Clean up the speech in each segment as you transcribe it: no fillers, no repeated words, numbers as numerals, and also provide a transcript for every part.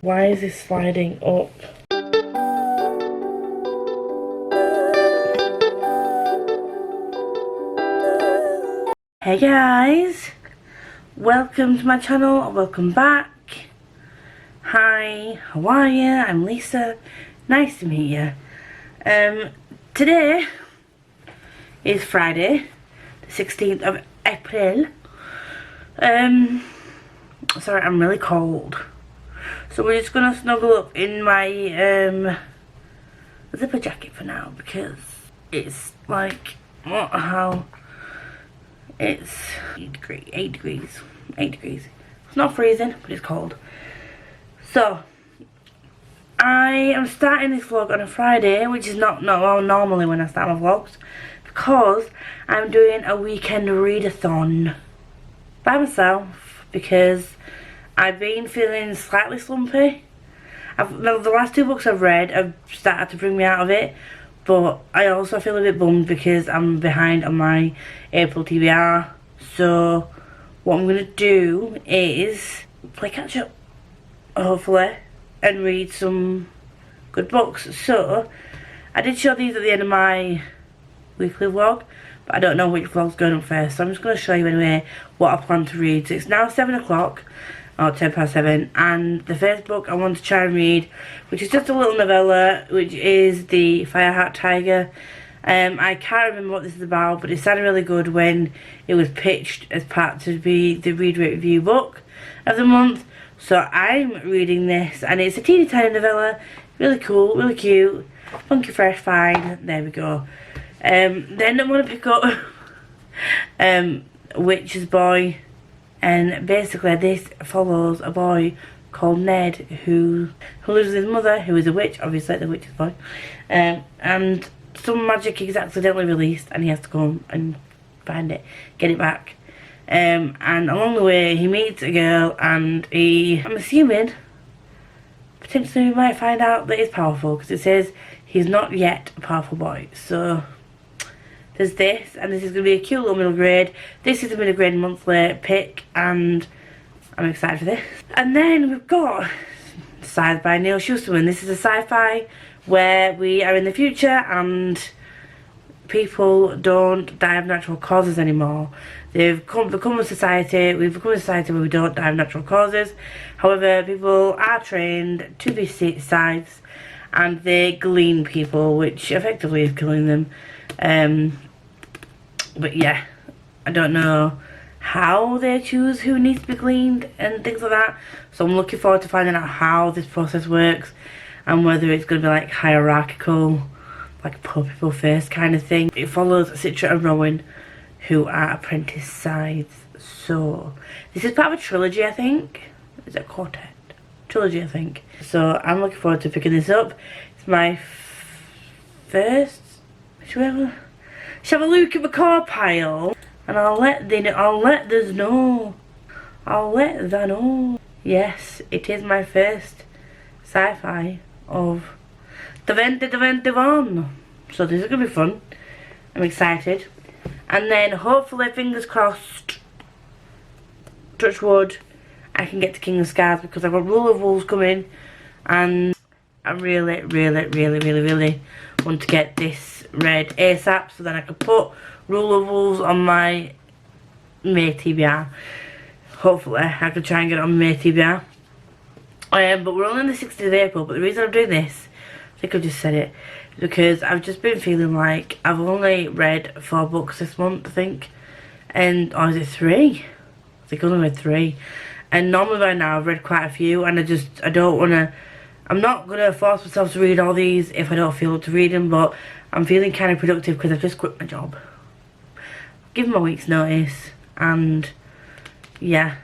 Why is this sliding up? Hey guys, welcome to my channel, welcome back. Hi, how are you? I'm Lisa, nice to meet you. Today is Friday, the 16th of April. Sorry, I'm really cold. So we're just gonna snuggle up in my zipper jacket for now because it's like, it's 8 degrees. It's not freezing, but it's cold. So I am starting this vlog on a Friday, which is not normally when I start my vlogs, because I'm doing a weekend readathon by myself because I've been feeling slightly slumpy. The last 2 books I've read have started to bring me out of it, but I also feel a bit bummed because I'm behind on my April TBR. So what I'm going to do is play catch up, hopefully, and read some good books. So I did show these at the end of my weekly vlog, but I don't know which vlog's going up first, so I'm just going to show you anyway what I plan to read. So it's now 7 o'clock, or 7:10, and the first book I want to try and read, which is just a little novella, which is the Fireheart Tiger. I can't remember what this is about, but it sounded really good when it was pitched as part to be the Read Rate Review book of the month. So I'm reading this, and it's a teeny tiny novella, really cool, really cute, funky fresh fine. There we go. Then I'm going to pick up Witch's Boy, and basically this follows a boy called Ned who lives with his mother, who is a witch, obviously the Witch's Boy, and some magic is accidentally released and he has to go and find it, get it back. And along the way he meets a girl, and I'm assuming potentially we might find out that he's powerful, because it says he's not yet a powerful boy. So there's this, and this is going to be a cute little middle grade. This is a middle grade monthly pick, and I'm excited for this. And then we've got Scythe by Neil Shusterman. This is a sci-fi where we are in the future and people don't die of natural causes anymore. We've become a society where we don't die of natural causes. However, people are trained to be scythes, and they glean people, which effectively is killing them. But yeah, I don't know how they choose who needs to be gleaned and things like that. So I'm looking forward to finding out how this process works, and whether it's going to be like hierarchical, like poor people first kind of thing. It follows Citra and Rowan, who are apprentice scythes. So this is part of a trilogy, I think. Is it a quartet? Trilogy, I think. So I'm looking forward to picking this up. It's my first. Should we have a look at my car pile, and I'll let them know. Yes, it is my first sci-fi of 2021. So this is gonna be fun. I'm excited. And then hopefully, fingers crossed, touch wood, I can get to King of Scars, because I've got Rule of Wolves coming, and I really want to get this read ASAP, so then I can put Rule of Wolves on my May TBR. Hopefully I can try and get it on May TBR. But we're only on the 16th of April, but the reason I'm doing this, I think I've just said it, is because I've just been feeling like I've only read 4 books this month, I think. Or is it 3? I think I only read 3. And normally by now I've read quite a few, and I don't want to, I'm not going to force myself to read all these if I don't feel up to read them, but I'm feeling kind of productive because I've just quit my job. Given my week's notice, and yeah,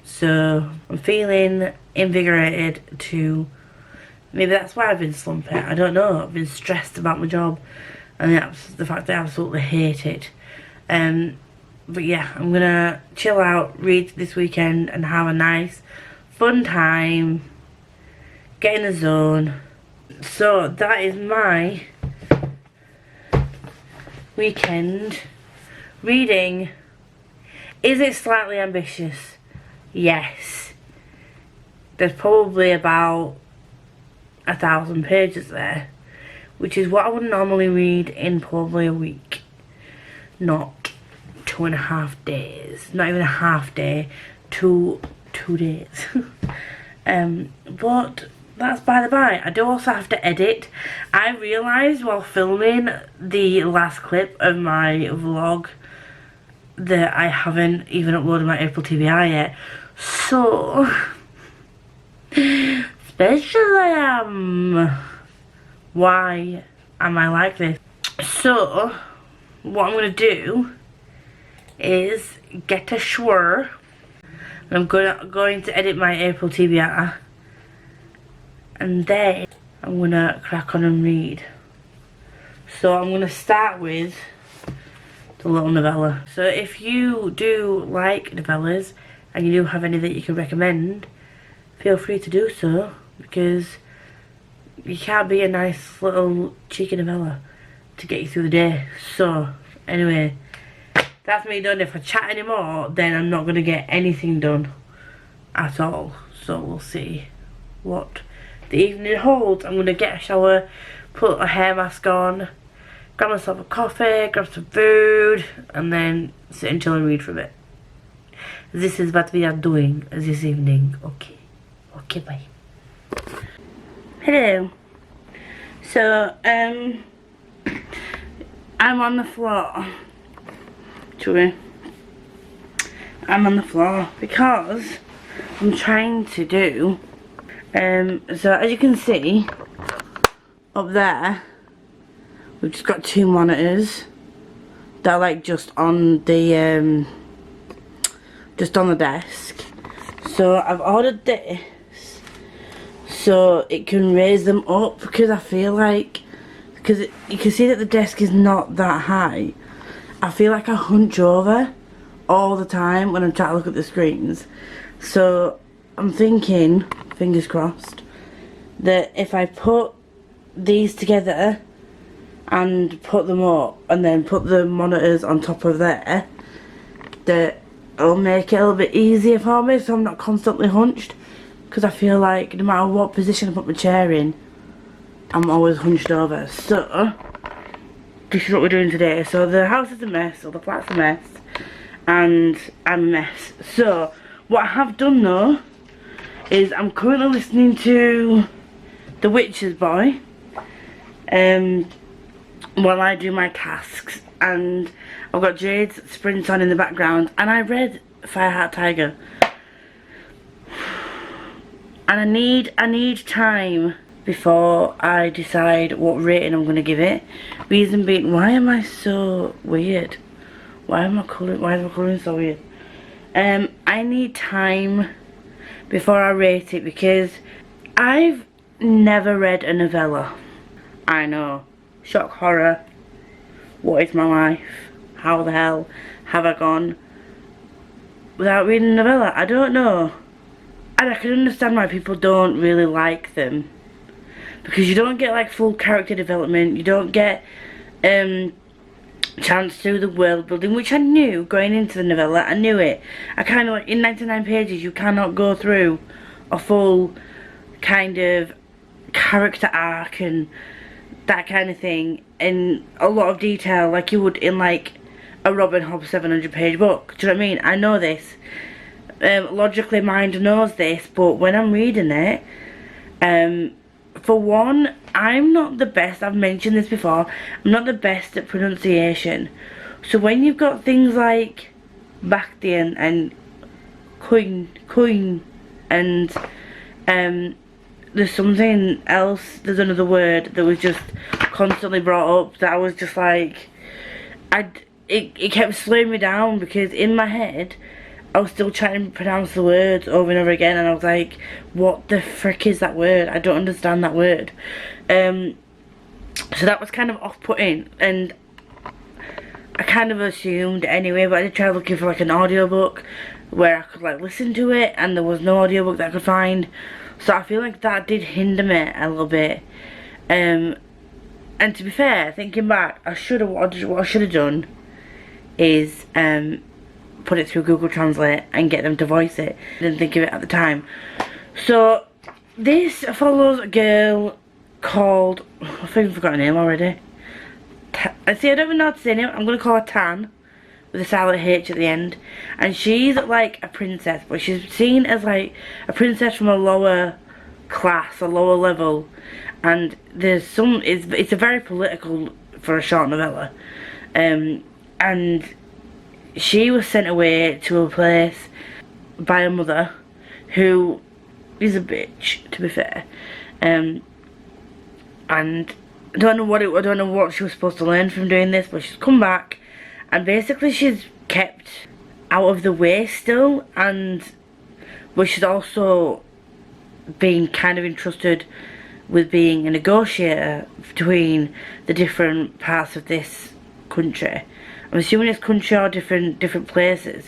so I'm feeling invigorated to, maybe that's why I've been slumping, I don't know, I've been stressed about my job, and the fact that I absolutely hate it. But yeah, I'm going to chill out, read this weekend, and have a nice, fun time. Get in the zone. So that is my weekend reading. Is it slightly ambitious? Yes. there's probably about 1,000 pages there, which is what I would normally read in probably a week, not 2.5 days, not even a half day, two days. But that's by the by. I do also have to edit. I realised while filming the last clip of my vlog that I haven't even uploaded my Apple TV I yet. So special I am. Why am I like this? So what I'm gonna do is get a shower. And I'm going to edit my Apple TV I, and then I'm gonna crack on and read. So I'm gonna start with the little novella. So if you do like novellas and you do have any that you can recommend, feel free to do so, because you can't be a nice little cheeky novella to get you through the day. So anyway, that's me done. If I chat anymore, then I'm not going to get anything done at all. So we'll see what the evening holds. I'm going to get a shower, put a hair mask on, grab myself a coffee, grab some food, and then sit and chill and read for a bit. This is what we are doing this evening. Okay. Okay, bye. Hello. So, I'm on the floor. I'm on the floor because I'm trying to do, so as you can see, up there, we've just got 2 monitors that are like just on the desk. So I've ordered this so it can raise them up, because I feel like, because you can see that the desk is not that high, I feel like I hunch over all the time when I'm trying to look at the screens. So I'm thinking, fingers crossed, that if I put these together and put them up and then put the monitors on top of there, that it'll make it a little bit easier for me, so I'm not constantly hunched. Because I feel like no matter what position I put my chair in, I'm always hunched over. So this is what we're doing today. So the house is a mess, or the flat's a mess, and I'm a mess. So what I have done though is I'm currently listening to The Witcher's Boy while I do my tasks, and I've got Jade's Sprint on in the background, and I read Fireheart Tiger, and I need time before I decide what rating I'm going to give it. Reason being, why am I so weird? Why is my colouring so weird? I need time before I rate it, because I've never read a novella. I know, shock horror, what is my life, how the hell have I gone without reading a novella? I don't know. And I can understand why people don't really like them, because you don't get like full character development, you don't get chance to do the world building, which I knew going into the novella. I knew it. I kind of like, in 99 pages you cannot go through a full kind of character arc and that kind of thing in a lot of detail like you would in like a Robin Hobb 700 page book. Do you know what I mean? I know this. Logically mind knows this, but when I'm reading it, for one, I'm not the best, I've mentioned this before, I'm not the best at pronunciation. So when you've got things like Bactian and coin and there's something else, there's another word that was just constantly brought up that I was just like, it kept slowing me down, because in my head I was still trying to pronounce the words over and over again, and I was like, what the frick is that word? I don't understand that word. So that was kind of off-putting, and I kind of assumed anyway, but I did try looking for like an audiobook where I could like listen to it, and there was no audiobook that I could find. So I feel like that did hinder me a little bit. And to be fair, thinking back, what I should have done is put it through Google Translate and get them to voice it. I didn't think of it at the time. So this follows a girl called, I think I've forgotten her name already. I don't even know how to say her name. I'm going to call her Tan, with a silent H at the end. And she's like a princess, but she's seen as like a princess from a lower class, a lower level. And there's some, it's a very political for a short novella. And she was sent away to a place by a mother who is a bitch, to be fair. And I don't know what she was supposed to learn from doing this, but she's come back and basically she's kept out of the way still, but she's also been kind of entrusted with being a negotiator between the different parts of this country. I'm assuming it's country or different places,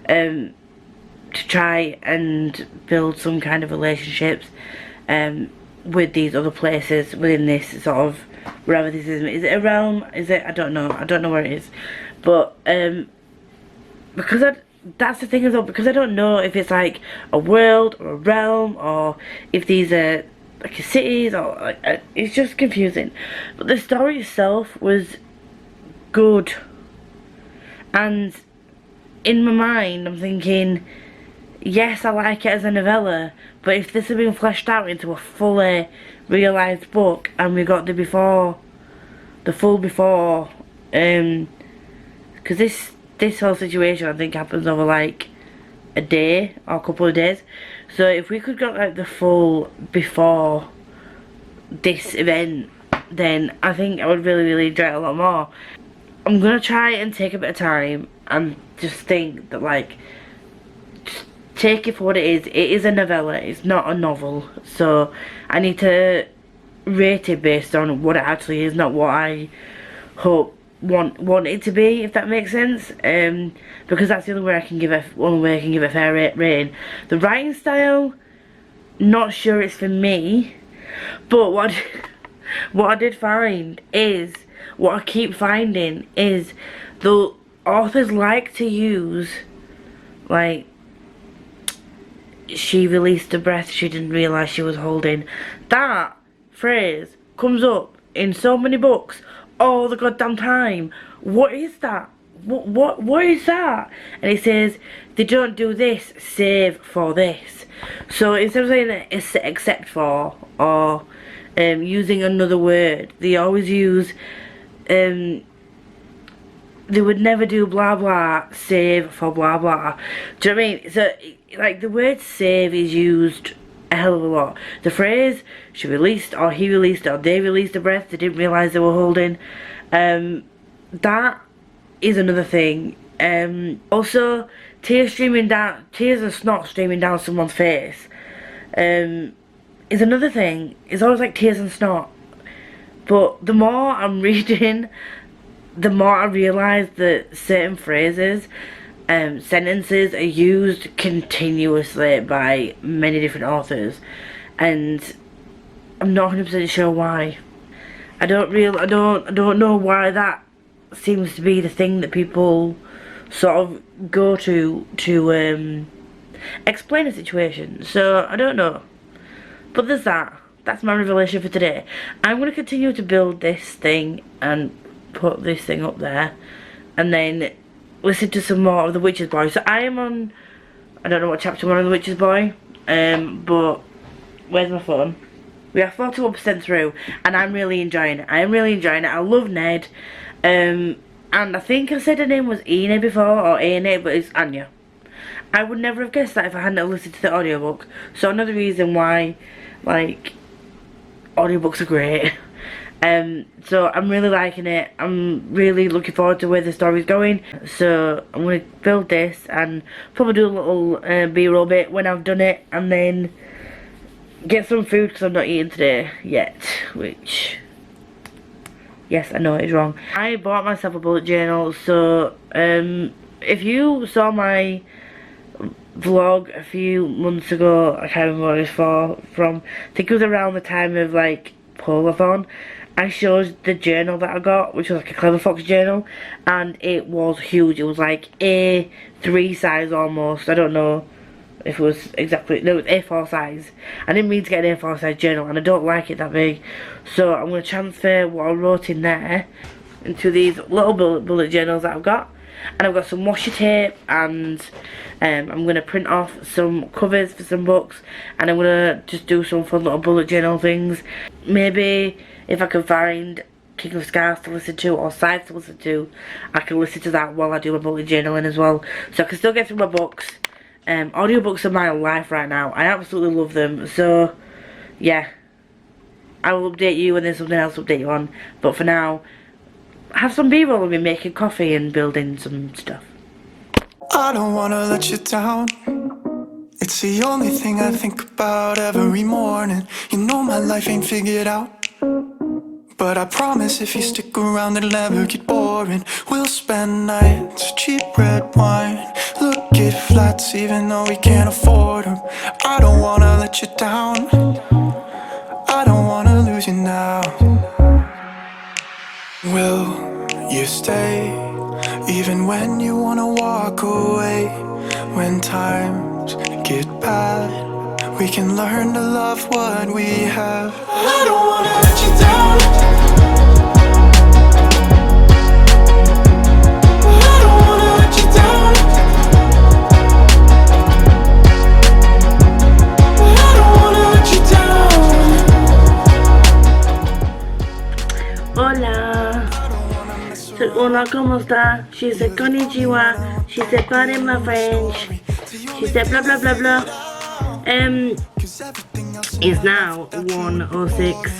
to try and build some kind of relationships with these other places within this sort of, wherever this is it a realm? Is it? I don't know where it is, but because that's the thing as well, because I don't know if it's like a world or a realm, or if these are like cities, or like, it's just confusing. But the story itself was good, and in my mind I'm thinking, yes, I like it as a novella, but if this had been fleshed out into a fully realised book, and we got the full before, because this whole situation I think happens over like a day or a couple of days. So if we could get like the full before this event, then I think I would really enjoy it a lot more. I'm gonna try and take a bit of time and just think that, like, just take it for what it is. It is a novella, it's not a novel, so I need to rate it based on what it actually is, not what I want it to be, if that makes sense. Because that's the only way I can give a fair rating. The writing style, not sure it's for me, but what I did find is, what I keep finding is, the authors like to use, like, she released a breath she didn't realise she was holding. That phrase comes up in so many books all the goddamn time. What is that? What is that? And it says, they don't do this save for this. So instead of saying it's except for, or using another word, they always use, they would never do blah blah save for blah blah. Do you know what I mean? So like, the word save is used a hell of a lot. The phrase she released, or he released, or they released a breath they didn't realise they were holding, that is another thing. Also, tears of snot streaming down someone's face, is another thing. It's always like tears and snot. But the more I'm reading, the more I realise that certain phrases, sentences are used continuously by many different authors, and I'm not 100% sure why. I don't know why that seems to be the thing that people sort of go to explain a situation. So I don't know. But there's that. That's my revelation for today. I'm going to continue to build this thing and put this thing up there, and then listen to some more of The Witch's Boy. So I am on, I don't know what chapter 1 of The Witch's Boy, but where's my phone? We are 41% through, and I'm really enjoying it. I love Ned, and I think I said her name was Ine before, or Ine, but it's Anya. I would never have guessed that if I hadn't listened to the audiobook. So another reason why, like, audiobooks are great. So I'm really liking it. I'm really looking forward to where the story's going. So I'm going to build this and probably do a little B-roll bit when I've done it, and then get some food because I'm not eating today yet, which, yes, I know it's wrong. I bought myself a bullet journal, so if you saw my vlog a few months ago, I can't remember what it was from, I think it was around the time of like Polathon, I showed the journal that I got, which was like a Clever Fox journal, and it was huge. It was like A3 size almost. I don't know If it was exactly, no, it was A4 size. I didn't mean to get an A4 size journal, and I don't like it that big. So I'm going to transfer what I wrote in there into these little bullet journals that I've got. And I've got some washi tape, and I'm going to print off some covers for some books, and I'm going to just do some fun little bullet journal things. Maybe if I can find King of Scars to listen to, or Sides to listen to, I can listen to that while I do my bullet journaling as well. So I can still get through my books. Audiobooks are my life right now. I absolutely love them. So yeah, I will update you when there's something else to update you on. But for now, have some B-roll of me making coffee and building some stuff. I don't wanna let you down. It's the only thing I think about every morning. You know my life ain't figured out, but I promise if you stick around it'll never get boring. We'll spend nights, cheap red wine, look at flats even though we can't afford them. I don't wanna let you down, I don't wanna lose you now. Will you stay, even when you wanna walk away? When times get bad, we can learn to love what we have. I don't wanna let you down, I don't wanna let you down, I don't wanna let you down. Hola. Hola, ¿cómo está? She said konnichiwa. She said pardon my French. She said blah blah blah blah. It's now 1:06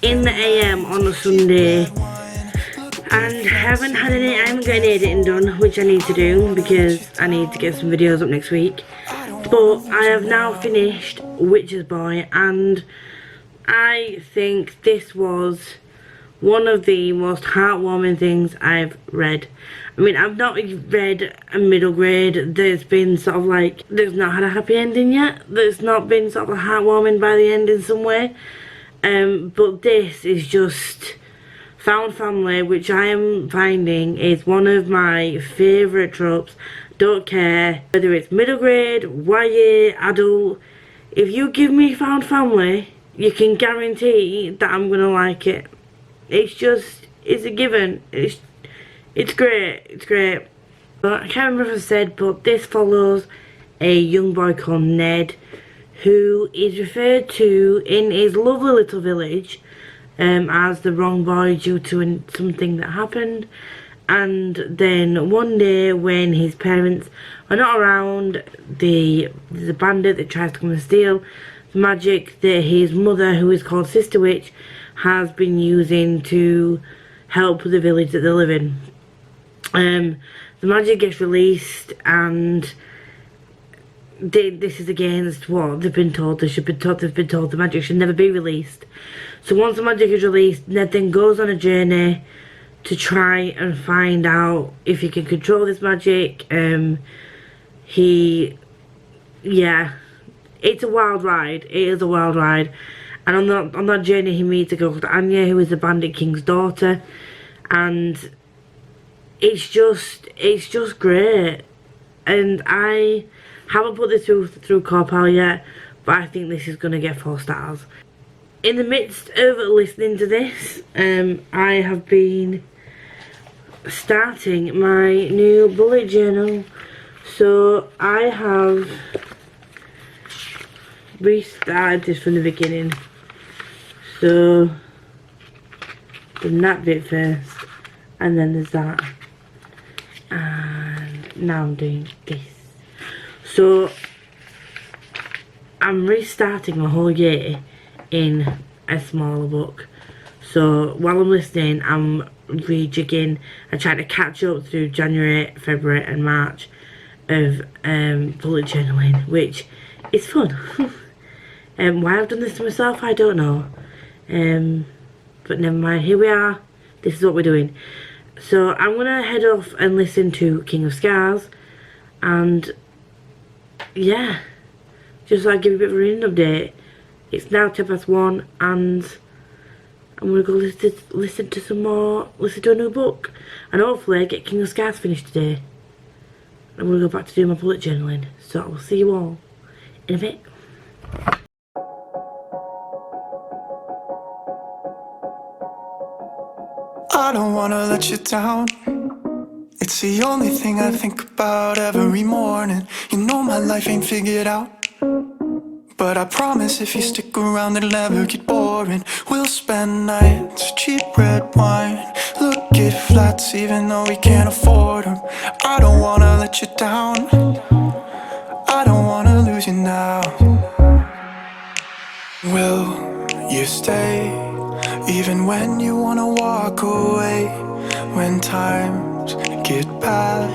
in the AM on a Sunday, and I haven't got any editing done, which I need to do because I need to get some videos up next week. But I have now finished Witch's Boy, and I think this was one of the most heartwarming things I've read. I mean, I've not read a middle grade that's been sort of like, that's not had a happy ending yet, that's not been sort of heartwarming by the end in some way. But this is just found family, which I am finding is one of my favourite tropes. Don't care whether it's middle grade, YA, adult. If you give me found family, you can guarantee that I'm gonna like it. It's a given. It's great. It's great. But I can't remember if I said, but this follows a young boy called Ned, who is referred to in his lovely little village as the wrong boy due to something that happened. And then one day when his parents are not around, there's a bandit that tries to come and steal the magic that his mother, who is called Sister Witch, has been using to help the village that they live in. The magic gets released, and this is against what they've been told. They've been told the magic should never be released. So once the magic is released, Ned then goes on a journey to try and find out if he can control this magic. It's a wild ride. It is a wild ride. And on that journey he meets a girl called Anya, who is the Bandit King's daughter, and it's just great. And I haven't put this through Corpal yet, but I think this is gonna get 4 stars. In the midst of listening to this, I have been starting my new bullet journal. So I have restarted this from the beginning. So done that bit first, and then there's that, and now I'm doing this. So I'm restarting my whole year in a smaller book. So while I'm listening, I'm rejigging and trying to catch up through January, February and March of bullet journaling, which is fun. Why I've done this to myself, I don't know. But never mind, here we are. This is what we're doing. So I'm gonna head off and listen to King of Scars, and yeah, just so I give you a bit of a reading update. It's now 1:10, and I'm gonna go listen to a new book, and hopefully get King of Scars finished today. I'm gonna go back to do my bullet journaling. So I will see you all in a bit. I don't wanna let you down. It's the only thing I think about every morning. You know my life ain't figured out, but I promise if you stick around it'll never get boring. We'll spend nights, cheap red wine, look at flats even though we can't afford them. I don't wanna let you down, I don't wanna lose you now. Will you stay even when you wanna walk away? When times get bad,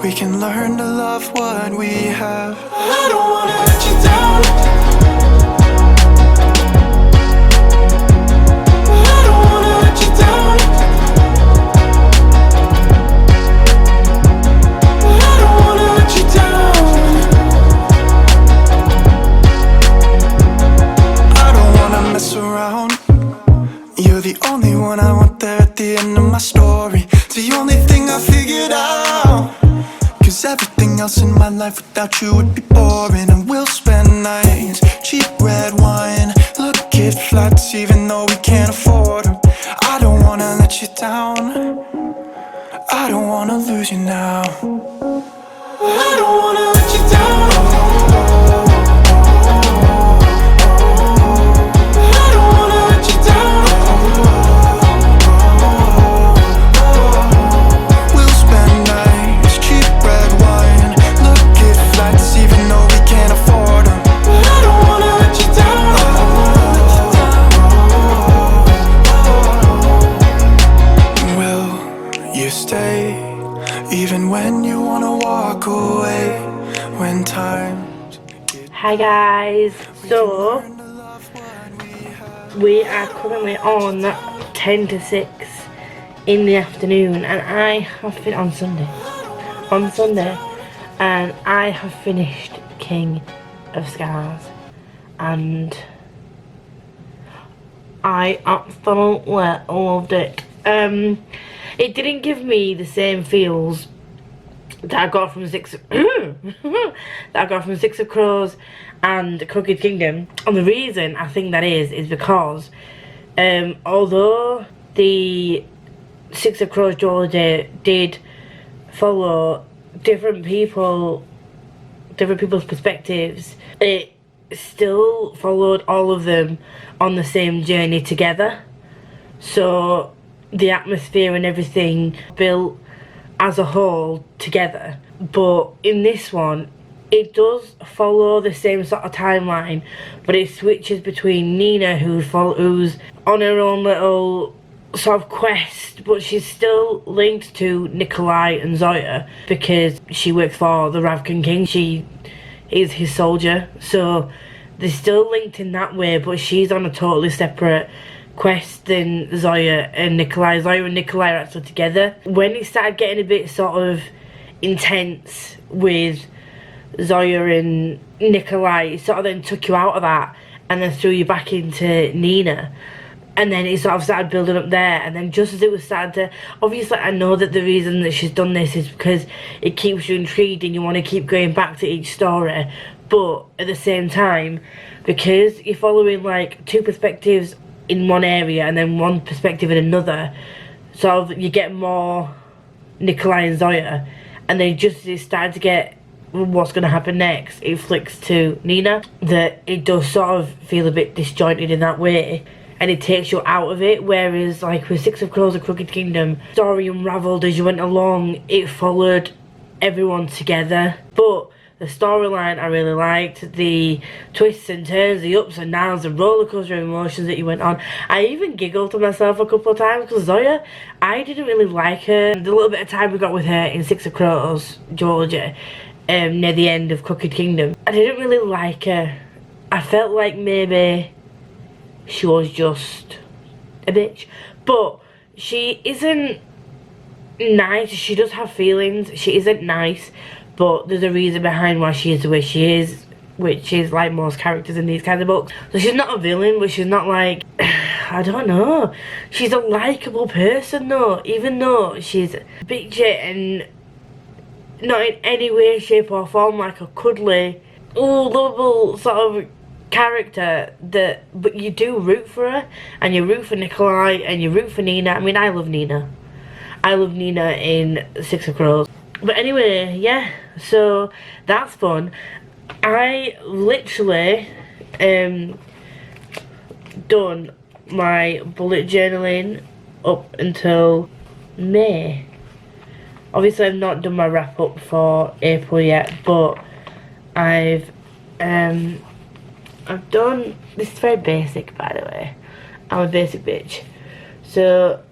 we can learn to love what we have. I don't wanna let you down, I don't wanna let you down, I don't wanna let you down, I don't wanna mess around. You're the only one I want there at the end of my story. It's the only thing I figured out, 'cause everything else in my life without you would be boring. And we'll spend nights, cheap red wine, look at flats even though we can't afford them. I don't wanna let you down, I don't wanna lose you now, I don't wanna let you down, I don't wanna let you down. We'll spend nights, cheap red wine, look at flats even though we can't afford them. I don't wanna let you down, will you stay even when you wanna walk away? When times Hi guys, so we are currently on 10 to 6 in the afternoon, and I have been on Sunday, and I have finished King of Scars, and I absolutely loved it. It didn't give me the same feels that I got from Six of Crows and Crooked Kingdom. And the reason I think that is because although the Six of Crows duology did follow different people's perspectives, it still followed all of them on the same journey together. So the atmosphere and everything built as a whole together. But in this one, it does follow the same sort of timeline, but it switches between Nina, who's on her own little sort of quest, but she's still linked to Nikolai and Zoya because she works for the Ravkan King. She is his soldier, so they're still linked in that way, but she's on a totally separate quest than Zoya and Nikolai. Zoya and Nikolai are actually together. When it started getting a bit sort of intense with Zoya and Nikolai, it sort of then took you out of that and then threw you back into Nina, and then it sort of started building up there. And then just as it was starting to, obviously I know that the reason that she's done this is because it keeps you intrigued and you want to keep going back to each story, but at the same time, because you're following like two perspectives in one area and then one perspective in another, so you get more Nikolai and Zoya, and then just as it started to get what's going to happen next, it flicks to Nina, that it does sort of feel a bit disjointed in that way, and it takes you out of it. Whereas like with Six of Crows and Crooked Kingdom, story unravelled as you went along, it followed everyone together. But the storyline I really liked, the twists and turns, the ups and downs, the rollercoaster of emotions that you went on. I even giggled to myself a couple of times because Zoya, I didn't really like her. The little bit of time we got with her in Six of Crows duology, near the end of Crooked Kingdom, I didn't really like her. I felt like maybe she was just a bitch, but she isn't nice. She does have feelings. She isn't nice, but there's a reason behind why she is the way she is, which is like most characters in these kinds of books. So she's not a villain, but she's not like, I don't know, she's a likeable person though, even though she's bitchy and not in any way, shape or form like a cuddly lovable sort of character but you do root for her, and you root for Nikolai, and you root for Nina. I mean, I love Nina. I love Nina in Six of Crows. But anyway, yeah, so that's fun. I literally done my bullet journaling up until May. Obviously I've not done my wrap up for April yet, but I've done, this is very basic by the way, I'm a basic bitch. So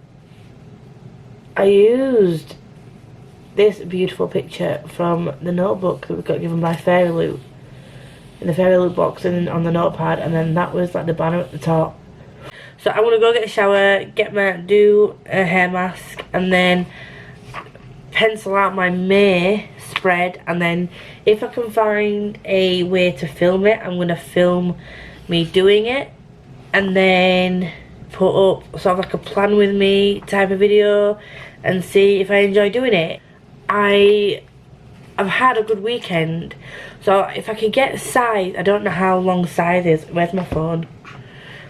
I used this beautiful picture from the notebook that we got given by Fairy Loot, in the Fairy Loot box and on the notepad, and then that was like the banner at the top. So I'm gonna go get a shower, do a hair mask, and then pencil out my May spread, and then if I can find a way to film it, I'm gonna film me doing it, and then put up sort of like a plan with me type of video and see if I enjoy doing it. I've had a good weekend, so if I could get Scythe, I don't know how long Scythe is. Where's my phone?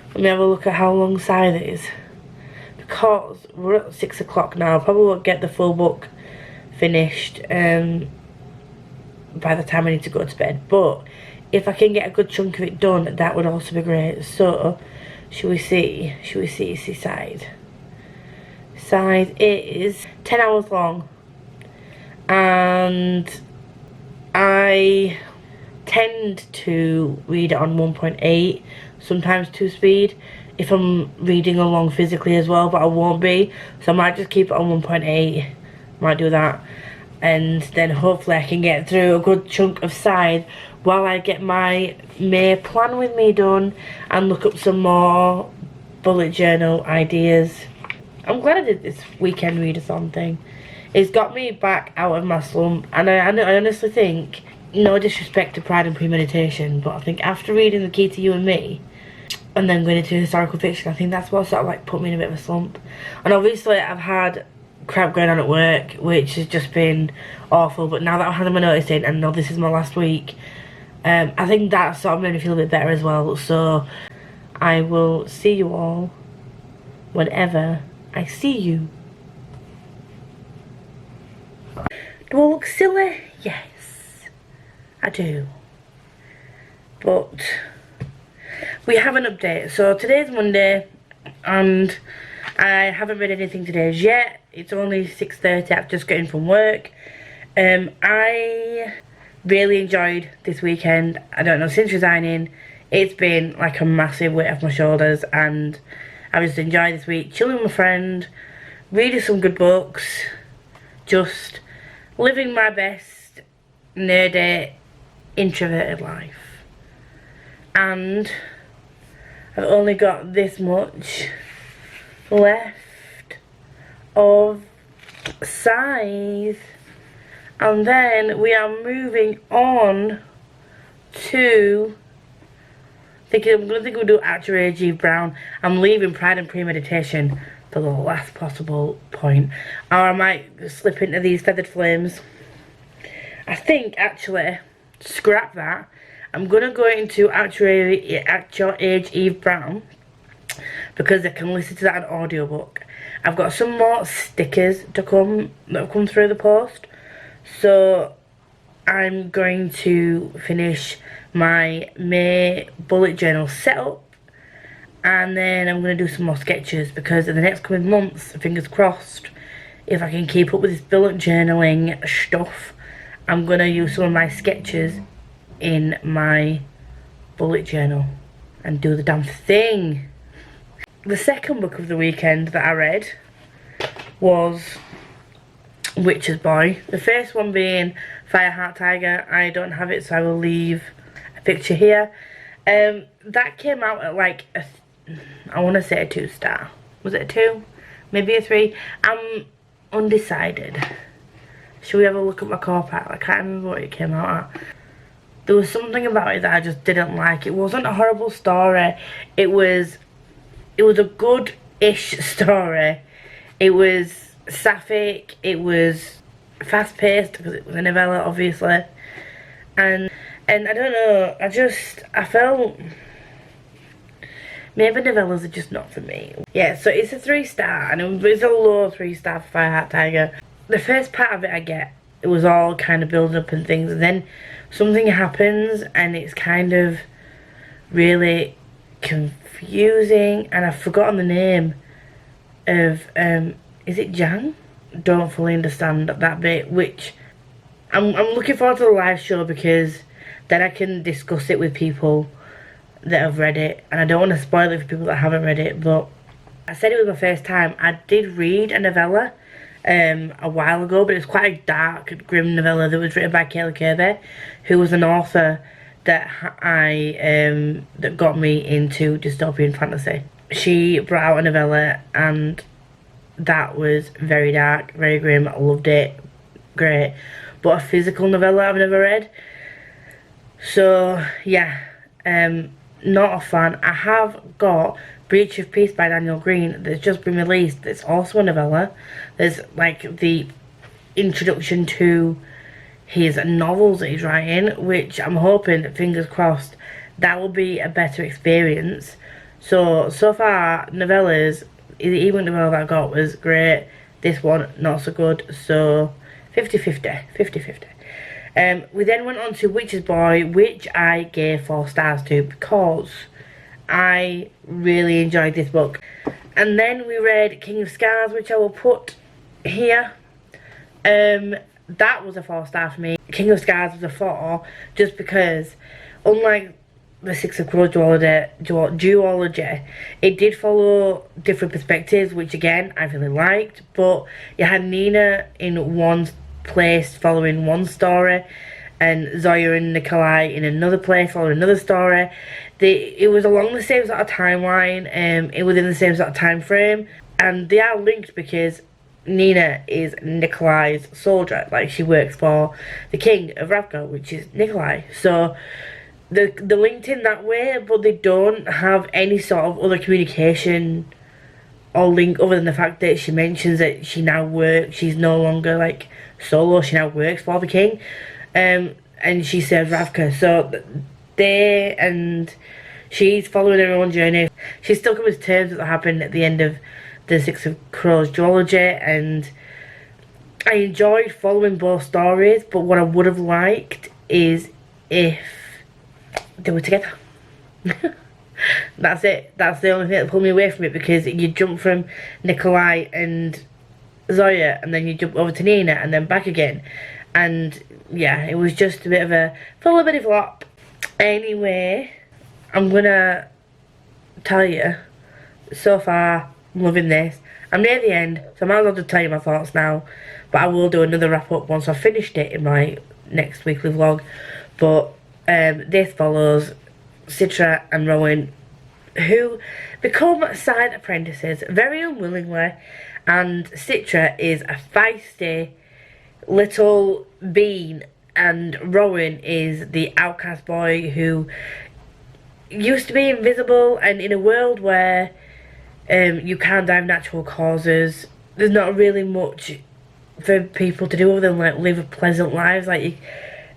Let me have a look at how long Scythe is, because we're at 6 o'clock now. Probably won't get the full book finished by the time I need to go to bed, but if I can get a good chunk of it done, that would also be great. So should we see Scythe. Scythe is 10 hours long, and I tend to read it on 1.8, sometimes 2 speed if I'm reading along physically as well, but I won't be, so I might just keep it on 1.8, might do that, and then hopefully I can get through a good chunk of Scythe while I get my May plan with me done and look up some more bullet journal ideas. I'm glad I did this weekend readathon thing. It's got me back out of my slump, and I honestly think, no disrespect to Pride and Premeditation, but I think after reading The Key to You and Me and then going into historical fiction, I think that's what sort of like put me in a bit of a slump. And obviously I've had crap going on at work, which has just been awful, but now that I've had my notice in and know this is my last week, I think that sort of made me feel a bit better as well. So I will see you all whenever I see you. Do I look silly? Yes, I do. But we have an update. So today's Monday, and I haven't read anything today as yet. It's only 6:30. I've just got in from work. I really enjoyed this weekend. I don't know, since resigning, it's been like a massive weight off my shoulders, and I just enjoyed this week, chilling with my friend, reading some good books, just living my best nerdy, introverted life. And I've only got this much left of Scythe, and then we are moving on to, I'm gonna think we'll do Actual A.G. Brown. I'm leaving Pride and Premeditation to the last possible point, or I might slip into these Feathered Flames. I think actually scrap that. I'm gonna go into Actual Age Eve Brown because I can listen to that on audiobook. I've got some more stickers to come that have come through the post, so I'm going to finish my May bullet journal setup, and then I'm going to do some more sketches, because in the next coming months, fingers crossed, if I can keep up with this bullet journaling stuff, I'm going to use some of my sketches in my bullet journal and do the damn thing. The second book of the weekend that I read was Witcher's Boy. The first one being Fireheart Tiger. I don't have it, so I will leave a picture here. That came out at like I want to say a 2-star. Was it a 2? Maybe a 3? I'm undecided. Should we have a look at my core pack? I can't remember what it came out at. There was something about it that I just didn't like. It wasn't a horrible story. It was a good-ish story. It was sapphic. It was fast-paced because it was a novella, obviously. And And I don't know, I felt maybe novellas are just not for me. Yeah, so it's a 3-star, and it's a low 3-star for Fireheart Tiger. The first part of it I get, it was all kind of building up and things, and then something happens and it's kind of really confusing, and I've forgotten the name of, is it Jan? Don't fully understand that bit, which I'm looking forward to the live show, because then I can discuss it with people that have read it, and I don't want to spoil it for people that haven't read it. But I said it was my first time. I did read a novella a while ago, but it's quite a dark, grim novella that was written by Kayla Kirby, who was an author that that got me into dystopian fantasy. She brought out a novella, and that was very dark, very grim. I loved it, great. But a physical novella I've never read. So yeah, not a fan. I have got Breach of Peace by Daniel Green that's just been released. It's also a novella. There's like the introduction to his novels that he's writing, which I'm hoping, fingers crossed, that will be a better experience. So far, novellas, the ebook novella that I got was great. This one, not so good. So 50-50. We then went on to Witch's Boy, which I gave 4 stars to because I really enjoyed this book. And then we read King of Scars, which I will put here. That was a 4-star for me. King of Scars was a 4, just because, unlike the Six of Crows duology, it did follow different perspectives, which again I really liked. But you had Nina in one place following one story, and Zoya and Nikolai in another place following another story. It was along the same sort of timeline, it within the same sort of time frame, and they are linked because Nina is Nikolai's soldier. Like, she works for the king of Ravka, which is Nikolai. So they're linked in that way, but they don't have any sort of other communication or link other than the fact that she mentions that she now works, she's no longer like solo, she now works for the king, and she serves Ravka. So she's following her own journey. She's still coming to terms with what happened at the end of the Six of Crows duology, and I enjoyed following both stories, but what I would have liked is if they were together. That's it. That's the only thing that pulled me away from it, because you jump from Nikolai and Zoya and then you jump over to Nina and then back again, and yeah, it was just a bit of a flop. Anyway, I'm gonna tell you, so far I'm loving this. I'm near the end, so I might as well just tell you my thoughts now, but I will do another wrap up once I've finished it in my next weekly vlog. But this follows Citra and Rowan, who become side apprentices very unwillingly, and Citra is a feisty little bean, and Rowan is the outcast boy who used to be invisible, and in a world where you can't die of natural causes, there's not really much for people to do other than like live pleasant lives. Like,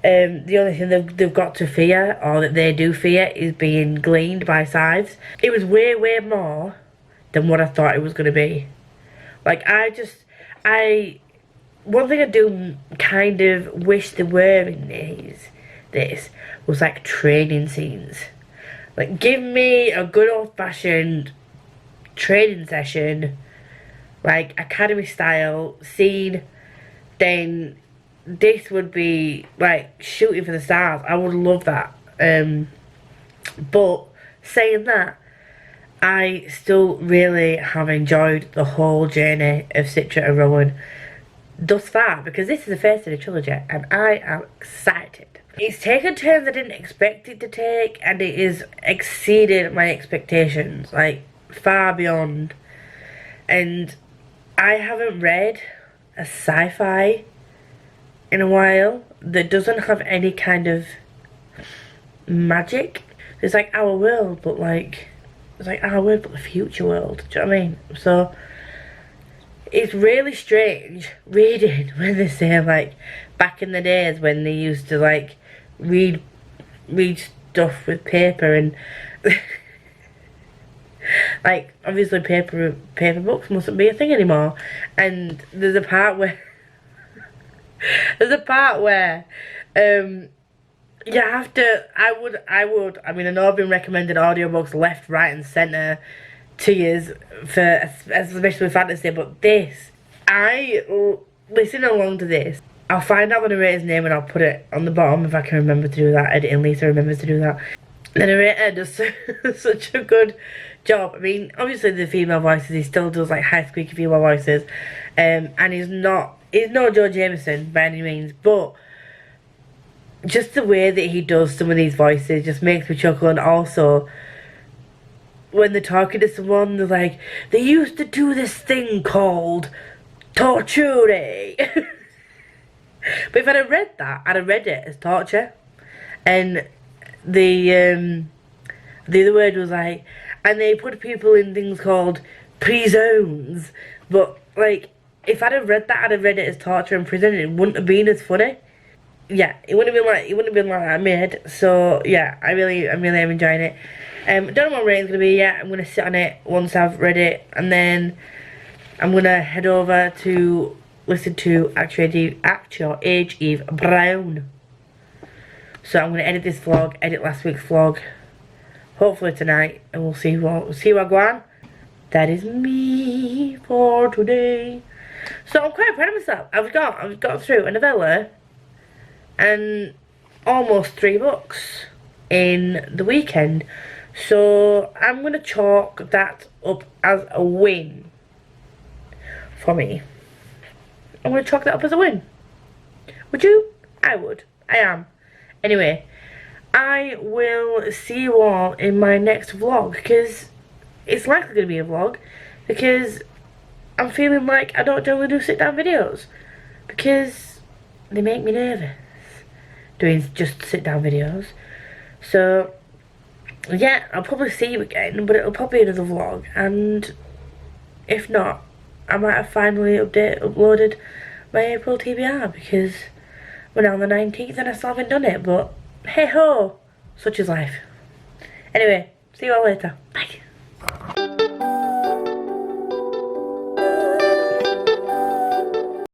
the only thing they've got to fear, or that they do fear, is being gleaned by scythes. It was way more than what I thought it was going to be. Like, one thing I do kind of wish there were in this was like training scenes. Like, give me a good old-fashioned training session, like academy style scene, then this would be like shooting for the stars. I would love that. But saying that, I still really have enjoyed the whole journey of Citra and Rowan thus far, because this is the first in the trilogy and I am excited. It's taken turns I didn't expect it to take, and it has exceeded my expectations, like far beyond. And I haven't read a sci-fi in a while that doesn't have any kind of magic. It's like our world, but like, it's like our world but the future world. Do you know what I mean? So it's really strange reading when they say like back in the days when they used to like read read stuff with paper and like obviously paper books mustn't be a thing anymore. And there's a part where you have to. I mean, I know I've been recommending audiobooks left, right, and centre to years for especially fantasy, but this, listen along to this. I'll find out the narrator's name and I'll put it on the bottom if I can remember to do that. Editing Lisa remembers to do that. The narrator does such a good job. I mean, obviously the female voices, he still does like high squeaky female voices, and he's no Joe Jameson by any means, but just the way that he does some of these voices just makes me chuckle. And also, when they're talking to someone, they're like, they used to do this thing called torture. But if I'd have read that, I'd have read it as torture. And the other word was like, and they put people in things called prisons. But like, if I'd have read that, I'd have read it as torture and prison. It wouldn't have been as funny. Yeah, it wouldn't have been like that made. So yeah, I really am enjoying it. Don't know what rating's gonna be yet. I'm gonna sit on it once I've read it, and then I'm gonna head over to listen to Actual Age Eve Brown. So I'm gonna edit this vlog, edit last week's vlog, hopefully tonight, and we'll see what go on. That is me for today. So I'm quite proud of myself. I've got through a novella and almost 3 books in the weekend. So I'm going to chalk that up as a win for me. I'm going to chalk that up as a win. Would you? I would. I am. Anyway, I will see you all in my next vlog, because it's likely going to be a vlog, because I'm feeling like I don't generally do sit down videos, because they make me nervous doing just sit down videos. So yeah, I'll probably see you again, but it'll probably be another vlog, and if not, I might have finally uploaded my April TBR, because we're now on the 19th and I still haven't done it, but hey ho, such is life. Anyway, see you all later. Bye.